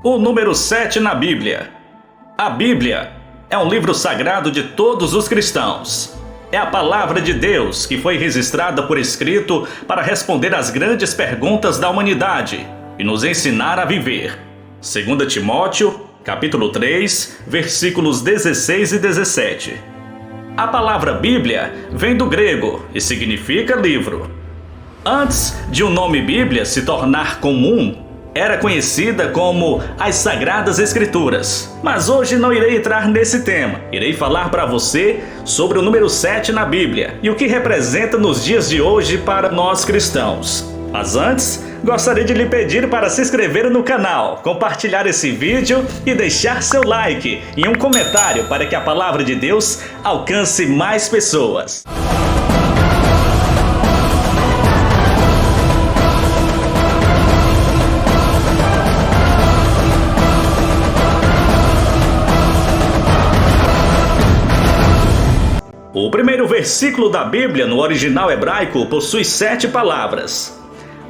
O número 7 na Bíblia. A Bíblia é um livro sagrado de todos os cristãos. É a palavra de Deus que foi registrada por escrito para responder às grandes perguntas da humanidade e nos ensinar a viver. 2 Timóteo, capítulo 3, versículos 16 e 17. A palavra Bíblia vem do grego e significa livro. Antes de o nome Bíblia se tornar comum, era conhecida como as Sagradas Escrituras. Mas hoje não irei entrar nesse tema. Irei falar para você sobre o número 7 na Bíblia e o que representa nos dias de hoje para nós cristãos. Mas antes, gostaria de lhe pedir para se inscrever no canal, compartilhar esse vídeo e deixar seu like e um comentário para que a palavra de Deus alcance mais pessoas. O primeiro versículo da Bíblia no original hebraico possui 7 palavras.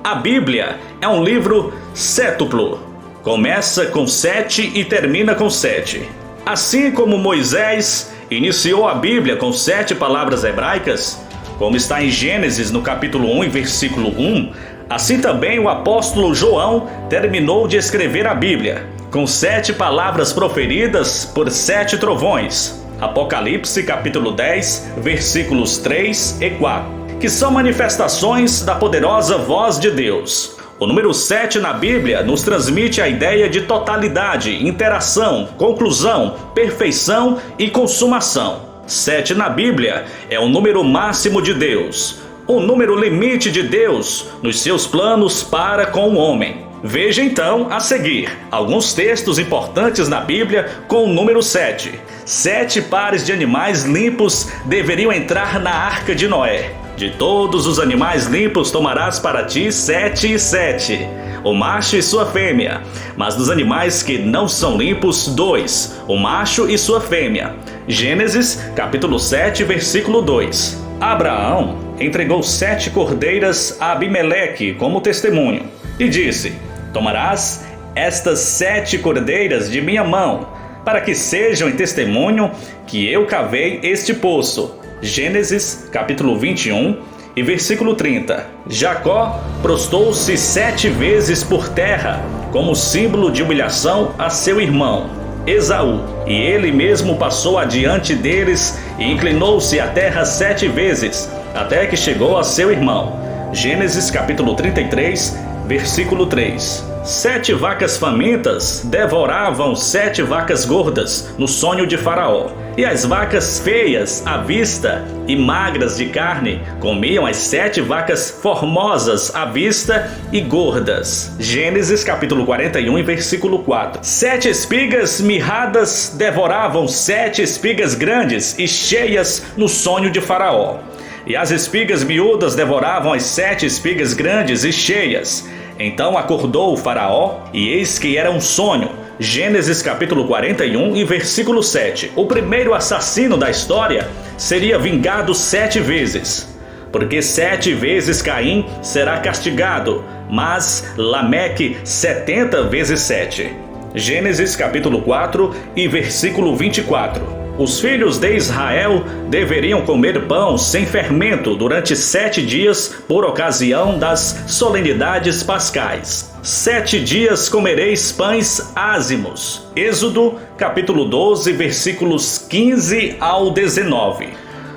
A Bíblia é um livro sétuplo. Começa com 7 e termina com 7. Assim como Moisés iniciou a Bíblia com 7 palavras hebraicas, como está em Gênesis no capítulo 1 e versículo 1, assim também o apóstolo João terminou de escrever a Bíblia, com 7 palavras proferidas por 7 trovões. Apocalipse capítulo 10, versículos 3 e 4, que são manifestações da poderosa voz de Deus. O número 7 na Bíblia nos transmite a ideia de totalidade, interação, conclusão, perfeição e consumação. 7 na Bíblia é o número máximo de Deus, o número limite de Deus nos seus planos para com o homem. Veja então a seguir alguns textos importantes na Bíblia com o número 7. 7 pares de animais limpos deveriam entrar na arca de Noé. De todos os animais limpos tomarás para ti 7 e 7, o macho e sua fêmea. Mas dos animais que não são limpos, 2, o macho e sua fêmea. Gênesis capítulo 7, versículo 2. Abraão entregou 7 cordeiras a Abimeleque como testemunho e disse: tomarás estas 7 cordeiras de minha mão, para que sejam em testemunho que eu cavei este poço. Gênesis capítulo 21 e versículo 30. Jacó prostou-se 7 vezes por terra, como símbolo de humilhação a seu irmão Esaú. E ele mesmo passou adiante deles e inclinou-se à terra 7 vezes, até que chegou a seu irmão. Gênesis capítulo 33, versículo 3. 7 vacas famintas devoravam 7 vacas gordas no sonho de Faraó. E as vacas feias à vista e magras de carne comiam as 7 vacas formosas à vista e gordas. Gênesis capítulo 41 e versículo 4. 7 espigas mirradas devoravam 7 espigas grandes e cheias no sonho de Faraó. E as espigas miúdas devoravam as 7 espigas grandes e cheias. Então acordou o Faraó, e eis que era um sonho. Gênesis capítulo 41 e versículo 7. O primeiro assassino da história seria vingado 7 vezes. Porque 7 vezes Caim será castigado, mas Lameque 70 vezes 7. Gênesis capítulo 4 e versículo 24. Os filhos de Israel deveriam comer pão sem fermento durante 7 dias por ocasião das solenidades pascais. 7 dias comereis pães ázimos. Êxodo, capítulo 12, versículos 15 ao 19.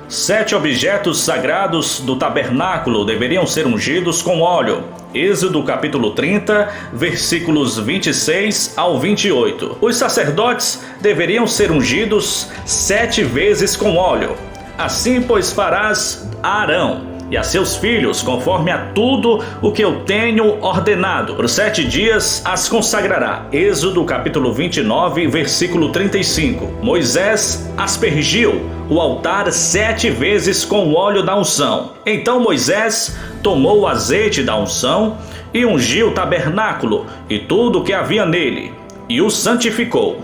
7 objetos sagrados do tabernáculo deveriam ser ungidos com óleo. Êxodo capítulo 30, versículos 26 ao 28. Os sacerdotes deveriam ser ungidos 7 vezes com óleo. Assim, pois, farás a Arão e a seus filhos, conforme a tudo o que eu tenho ordenado. Por 7 dias as consagrará. Êxodo capítulo 29, versículo 35. Moisés aspergiu o altar 7 vezes com o óleo da unção. Então Moisés tomou o azeite da unção e ungiu o tabernáculo e tudo o que havia nele, e o santificou.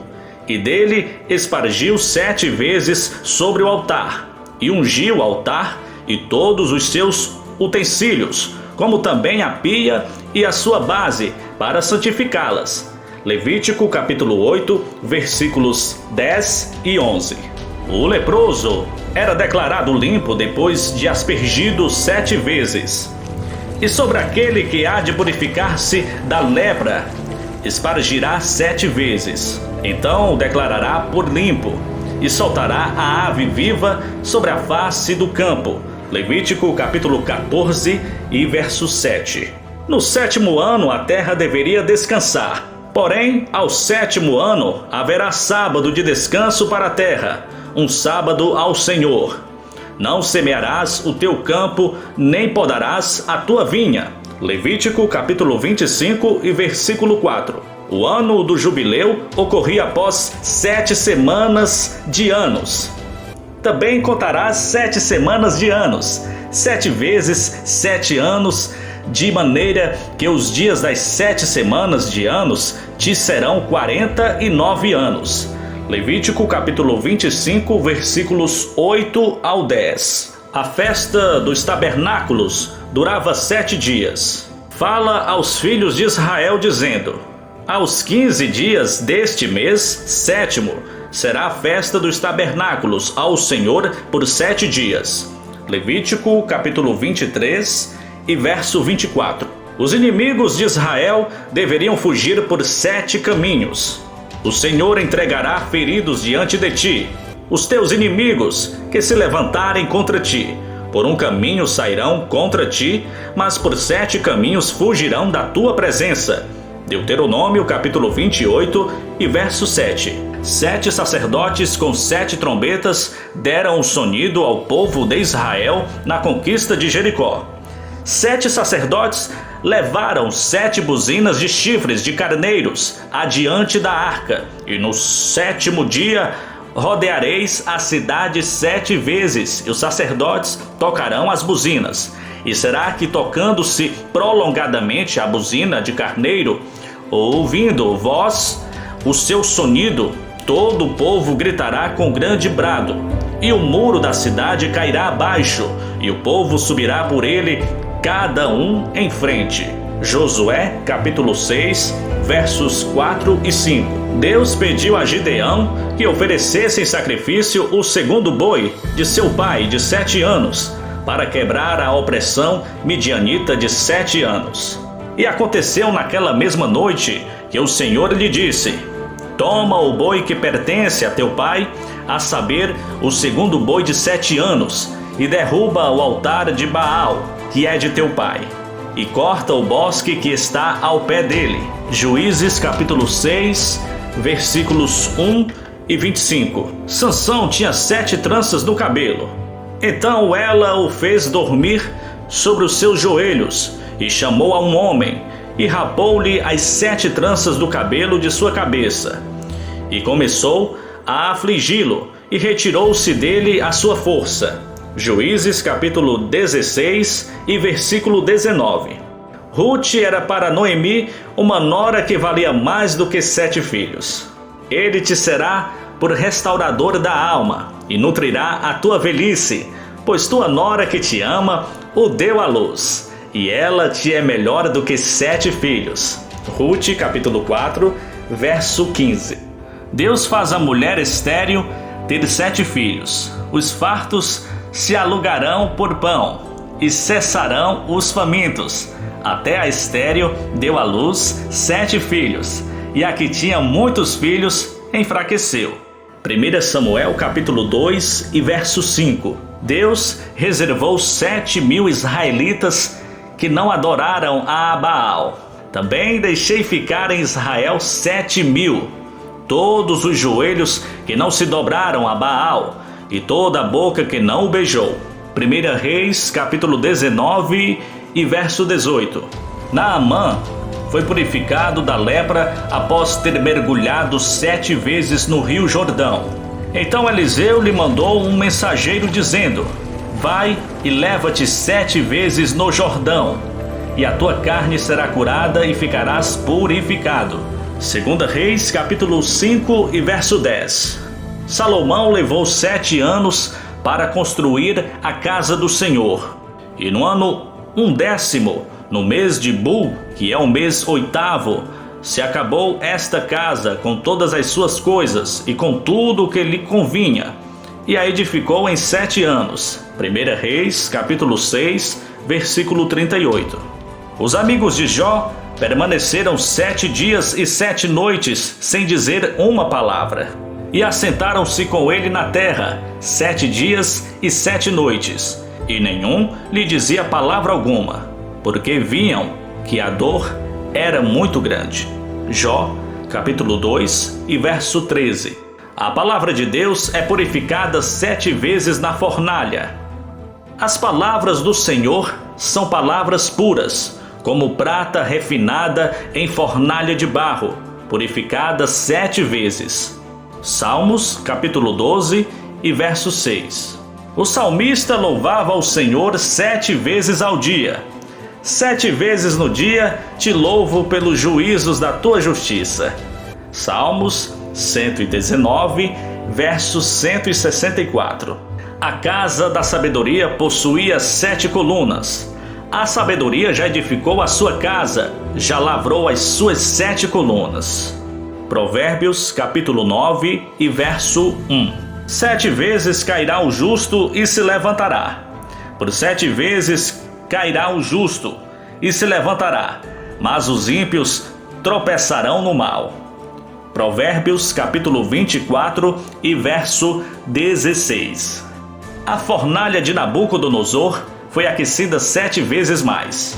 E dele espargiu 7 vezes sobre o altar, e ungiu o altar e todos os seus utensílios, como também a pia e a sua base, para santificá-las. Levítico capítulo 8, versículos 10 e 11. O leproso era declarado limpo depois de aspergido 7 vezes. E sobre aquele que há de purificar-se da lepra, espargirá 7 vezes. Então o declarará por limpo, e soltará a ave viva sobre a face do campo. Levítico capítulo 14 e verso 7. No 7º ano a terra deveria descansar. Porém, ao 7º ano haverá sábado de descanso para a terra, um sábado ao Senhor. Não semearás o teu campo, nem podarás a tua vinha. Levítico capítulo 25 e versículo 4. O ano do jubileu ocorria após 7 semanas de anos. Também contarás 7 semanas de anos, 7 vezes 7 anos, de maneira que os dias das 7 semanas de anos te serão 49 anos. Levítico capítulo 25, versículos 8 ao 10. A festa dos tabernáculos durava 7 dias. Fala aos filhos de Israel dizendo: aos 15 dias deste mês 7º será a festa dos tabernáculos ao Senhor por 7 dias. Levítico capítulo 23 e verso 24. Os inimigos de Israel deveriam fugir por 7 caminhos. O Senhor entregará feridos diante de ti, os teus inimigos que se levantarem contra ti. Por um caminho sairão contra ti, mas por 7 caminhos fugirão da tua presença. Deuteronômio capítulo 28 e verso 7. 7 sacerdotes com 7 trombetas deram o sonido ao povo de Israel na conquista de Jericó. 7 sacerdotes levaram 7 buzinas de chifres de carneiros adiante da arca, e no 7º dia rodeareis a cidade 7 vezes, e os sacerdotes tocarão as buzinas. E será que, tocando-se prolongadamente a buzina de carneiro, ouvindo vós o seu sonido, todo o povo gritará com grande brado, e o muro da cidade cairá abaixo, e o povo subirá por ele, cada um em frente. Josué capítulo 6, versos 4 e 5. Deus pediu a Gideão que oferecesse em sacrifício o 2º boi de seu pai de 7 anos, para quebrar a opressão midianita de 7 anos. E aconteceu naquela mesma noite que o Senhor lhe disse: toma o boi que pertence a teu pai, a saber, o 2º boi de 7 anos, e derruba o altar de Baal, que é de teu pai, e corta o bosque que está ao pé dele. Juízes capítulo 6, versículos 1 e 25. Sansão tinha 7 tranças no cabelo. Então ela o fez dormir sobre os seus joelhos, e chamou a um homem, e rapou-lhe as 7 tranças do cabelo de sua cabeça, e começou a afligi-lo, e retirou-se dele a sua força. Juízes capítulo 16 e versículo 19. Ruth era para Noemi uma nora que valia mais do que 7 filhos. Ele te será por restaurador da alma, e nutrirá a tua velhice, pois tua nora que te ama o deu à luz, e ela te é melhor do que 7 filhos. Ruth capítulo 4, verso 15. Deus faz a mulher estéril ter 7 filhos. Os fartos se alugarão por pão, e cessarão os famintos. Até a estéril deu à luz 7 filhos, e a que tinha muitos filhos enfraqueceu. 1 Samuel capítulo 2 e verso 5. Deus reservou 7.000 israelitas que não adoraram a Baal. Também deixei ficar em Israel 7.000, todos os joelhos que não se dobraram a Baal, e toda a boca que não o beijou. 1 Reis capítulo 19 e verso 18. Naamã foi purificado da lepra após ter mergulhado 7 vezes no rio Jordão. Então Eliseu lhe mandou um mensageiro dizendo: vai e leva-te 7 vezes no Jordão, e a tua carne será curada e ficarás purificado. 2 Reis capítulo 5 e verso 10. Salomão levou 7 anos para construir a casa do Senhor, e no ano 1º, no mês de Bul, que é o mês 8º, se acabou esta casa com todas as suas coisas e com tudo o que lhe convinha, e a edificou em 7 anos. 1 Reis, capítulo 6, versículo 38. Os amigos de Jó permaneceram 7 dias e 7 noites sem dizer uma palavra, e assentaram-se com ele na terra 7 dias e 7 noites, e nenhum lhe dizia palavra alguma, porque viam que a dor era muito grande. Jó, capítulo 2 e verso 13. A palavra de Deus é purificada 7 vezes na fornalha. As palavras do Senhor são palavras puras, como prata refinada em fornalha de barro, purificada 7 vezes. Salmos, capítulo 12 e verso 6. O salmista louvava ao Senhor 7 vezes ao dia. 7 vezes no dia te louvo pelos juízos da tua justiça. Salmos 119, verso 164. A casa da sabedoria possuía 7 colunas. A sabedoria já edificou a sua casa, já lavrou as suas 7 colunas. Provérbios, capítulo 9 e verso 1. 7 vezes cairá o justo e se levantará. Por 7 vezes cairá o justo e se levantará, mas os ímpios tropeçarão no mal. Provérbios, capítulo 24 e verso 16. A fornalha de Nabucodonosor foi aquecida 7 vezes mais.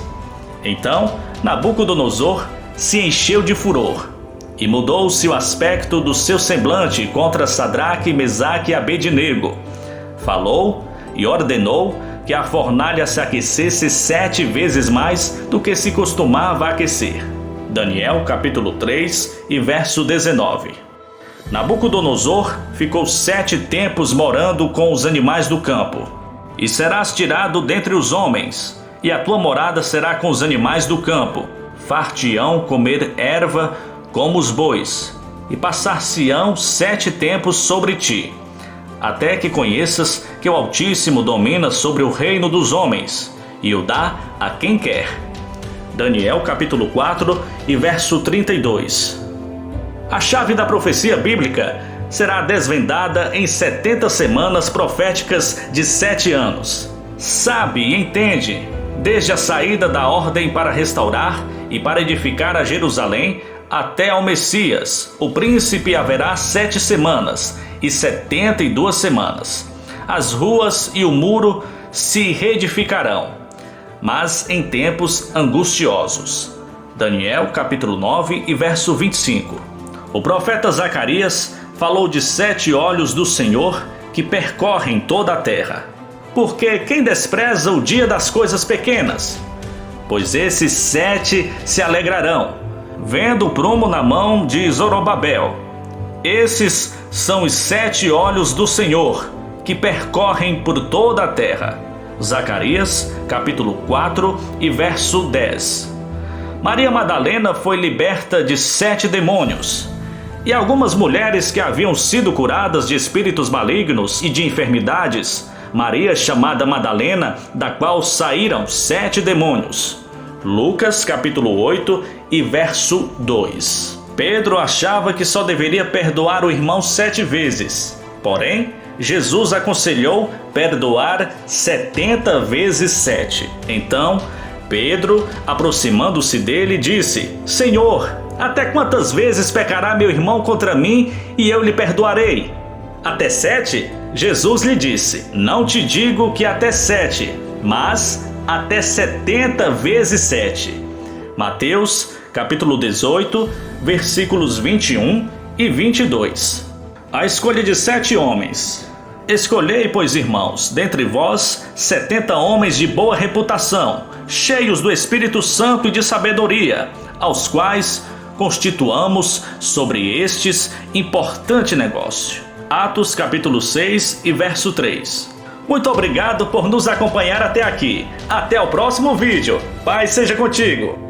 Então Nabucodonosor se encheu de furor, e mudou-se o aspecto do seu semblante contra Sadraque, Mesaque e Abednego. Falou e ordenou que a fornalha se aquecesse 7 vezes mais do que se costumava aquecer. Daniel, capítulo 3 e verso 19. Nabucodonosor ficou 7 tempos morando com os animais do campo. E serás tirado dentre os homens, e a tua morada será com os animais do campo. Far-te-ão comer erva como os bois, e passar-se-ão 7 tempos sobre ti, até que conheças que o Altíssimo domina sobre o reino dos homens, e o dá a quem quer. Daniel capítulo 4 e verso 32. A chave da profecia bíblica será desvendada em 70 semanas proféticas de 7 anos. Sabe e entende, desde a saída da ordem para restaurar e para edificar a Jerusalém, até ao Messias, o príncipe, haverá 7 semanas e 72 semanas. As ruas e o muro se reedificarão, mas em tempos angustiosos. Daniel capítulo 9 e verso 25. O profeta Zacarias falou de 7 olhos do Senhor que percorrem toda a terra. Porque quem despreza o dia das coisas pequenas? Pois esses 7 se alegrarão, vendo o prumo na mão de Zorobabel. Esses são os 7 olhos do Senhor, que percorrem por toda a terra. Zacarias, capítulo 4 e verso 10. Maria Madalena foi liberta de 7 demônios. E algumas mulheres que haviam sido curadas de espíritos malignos e de enfermidades, Maria chamada Madalena, da qual saíram 7 demônios. Lucas capítulo 8 e verso 2. Pedro achava que só deveria perdoar o irmão 7 vezes. Porém, Jesus aconselhou perdoar 70 vezes 7. Então, Pedro, aproximando-se dele, disse: Senhor, até quantas vezes pecará meu irmão contra mim e eu lhe perdoarei? Até 7? Jesus lhe disse: Não te digo que até 7, mas até 70 vezes 7. Mateus, capítulo 18, versículos 21 e 22. A escolha de 7 homens. Escolhei, pois, irmãos, dentre vós 70 homens de boa reputação, cheios do Espírito Santo e de sabedoria, aos quais constituamos sobre estes importante negócio. Atos capítulo 6 e verso 3. Muito obrigado por nos acompanhar até aqui. Até o próximo vídeo. Paz seja contigo.